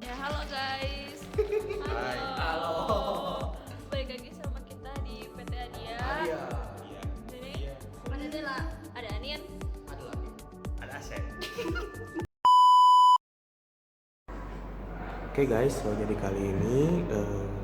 Ya, halo guys. Hai. Halo. Balik lagi sama kita di PT Adia. Jadi ada Dela, ada Anin, Ada Asep. Oke guys, so jadi kali ini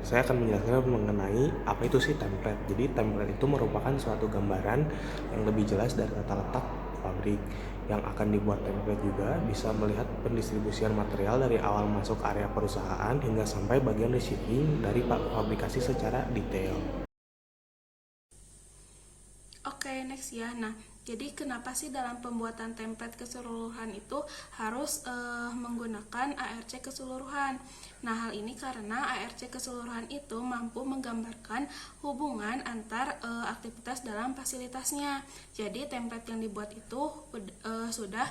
saya akan menjelaskan mengenai apa itu sih template. Jadi template itu merupakan suatu gambaran yang lebih jelas dari tata letak pabrik. Yang akan dibuat template juga bisa melihat pendistribusian material dari awal masuk area perusahaan hingga sampai bagian receiving dari pabrikasi secara detail. Oke, next ya. Nah, jadi kenapa sih dalam pembuatan template keseluruhan itu harus menggunakan ARC keseluruhan? Nah, hal ini karena ARC keseluruhan itu mampu menggambarkan hubungan antar aktivitas dalam fasilitasnya. Jadi, template yang dibuat itu sudah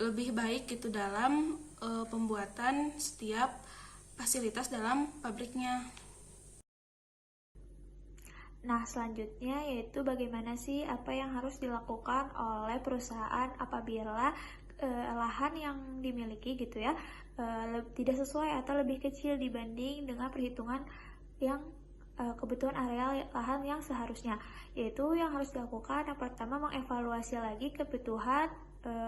lebih baik gitu dalam pembuatan setiap fasilitas dalam pabriknya. Nah, selanjutnya yaitu bagaimana sih apa yang harus dilakukan oleh perusahaan apabila lahan yang dimiliki gitu ya tidak sesuai atau lebih kecil dibanding dengan perhitungan yang kebutuhan area lahan yang seharusnya. Yaitu yang harus dilakukan yang pertama mengevaluasi lagi kebutuhan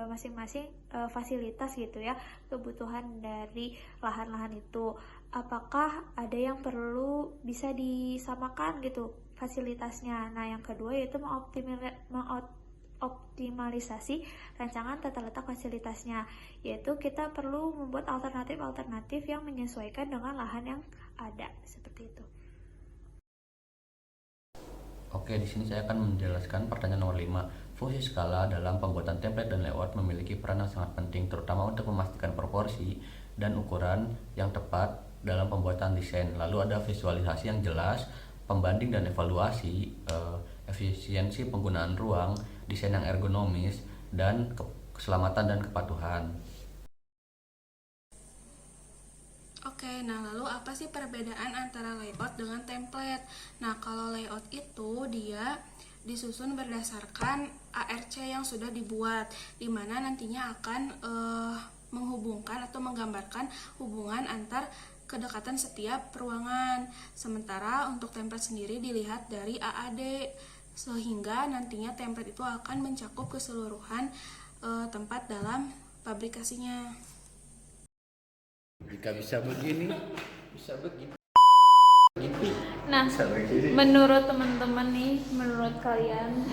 masing-masing fasilitas gitu ya, kebutuhan dari lahan-lahan itu. Apakah ada yang perlu bisa disamakan gitu fasilitasnya. Nah, yang kedua yaitu mengoptimalisasi rancangan tata letak fasilitasnya, yaitu kita perlu membuat alternatif-alternatif yang menyesuaikan dengan lahan yang ada, seperti itu. Oke, di sini saya akan menjelaskan pertanyaan nomor 5. Fungsi skala dalam pembuatan template dan layout memiliki peran yang sangat penting, terutama untuk memastikan proporsi dan ukuran yang tepat dalam pembuatan desain. Lalu ada visualisasi yang jelas, pembanding dan evaluasi, efisiensi penggunaan ruang, desain yang ergonomis, dan keselamatan dan kepatuhan. Oke, nah lalu apa sih perbedaan antara layout dengan template? Nah, kalau layout itu dia disusun berdasarkan ARC yang sudah dibuat, di mana nantinya akan menghubungkan atau menggambarkan hubungan antar kedekatan setiap ruangan. Sementara untuk template sendiri dilihat dari AAD, sehingga nantinya template itu akan mencakup keseluruhan tempat dalam pabrikasinya. Jika bisa begini, bisa begitu. Nah, menurut teman-teman nih, menurut kalian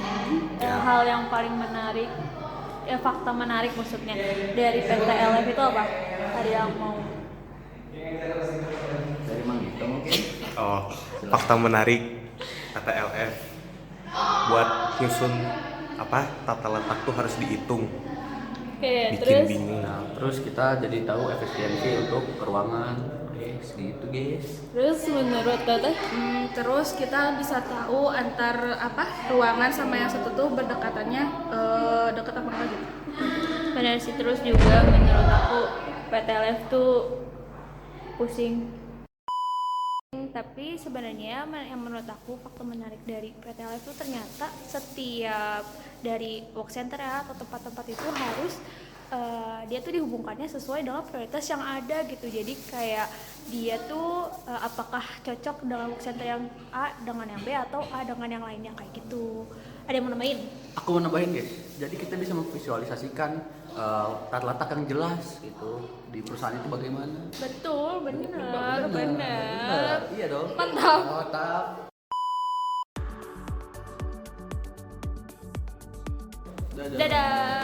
hal yang paling menarik, fakta menarik maksudnya dari PT LF itu apa? Ada yang mau? Dari Manggito mungkin? Oh, fakta menarik kata LF buat nyusun tata letak tuh harus dihitung. Oke, Bikin terus bingung. Nah, terus kita jadi tahu efisiensi untuk ruangan, guys, gitu guys. terus menurut Teteh Terus kita bisa tahu antar ruangan sama yang satu tuh berdekatannya dekat apa enggak gitu. benar sih, terus juga menurut aku PT LF tuh pusing. Tapi sebenarnya yang menurut aku fakta menarik dari PT LF itu ternyata setiap dari work center ya atau tempat-tempat itu harus dia tuh dihubungkannya sesuai dengan prioritas yang ada gitu. Jadi kayak dia tuh apakah cocok dengan work center yang A dengan yang B atau A dengan yang lainnya kayak gitu. Ada yang mau nambahin? Aku mau nambahin guys, jadi kita bisa memvisualisasikan tata letak yang jelas gitu di perusahaan itu bagaimana. Betul, benar. Iya dong. Mantap. Mantap. Dadah.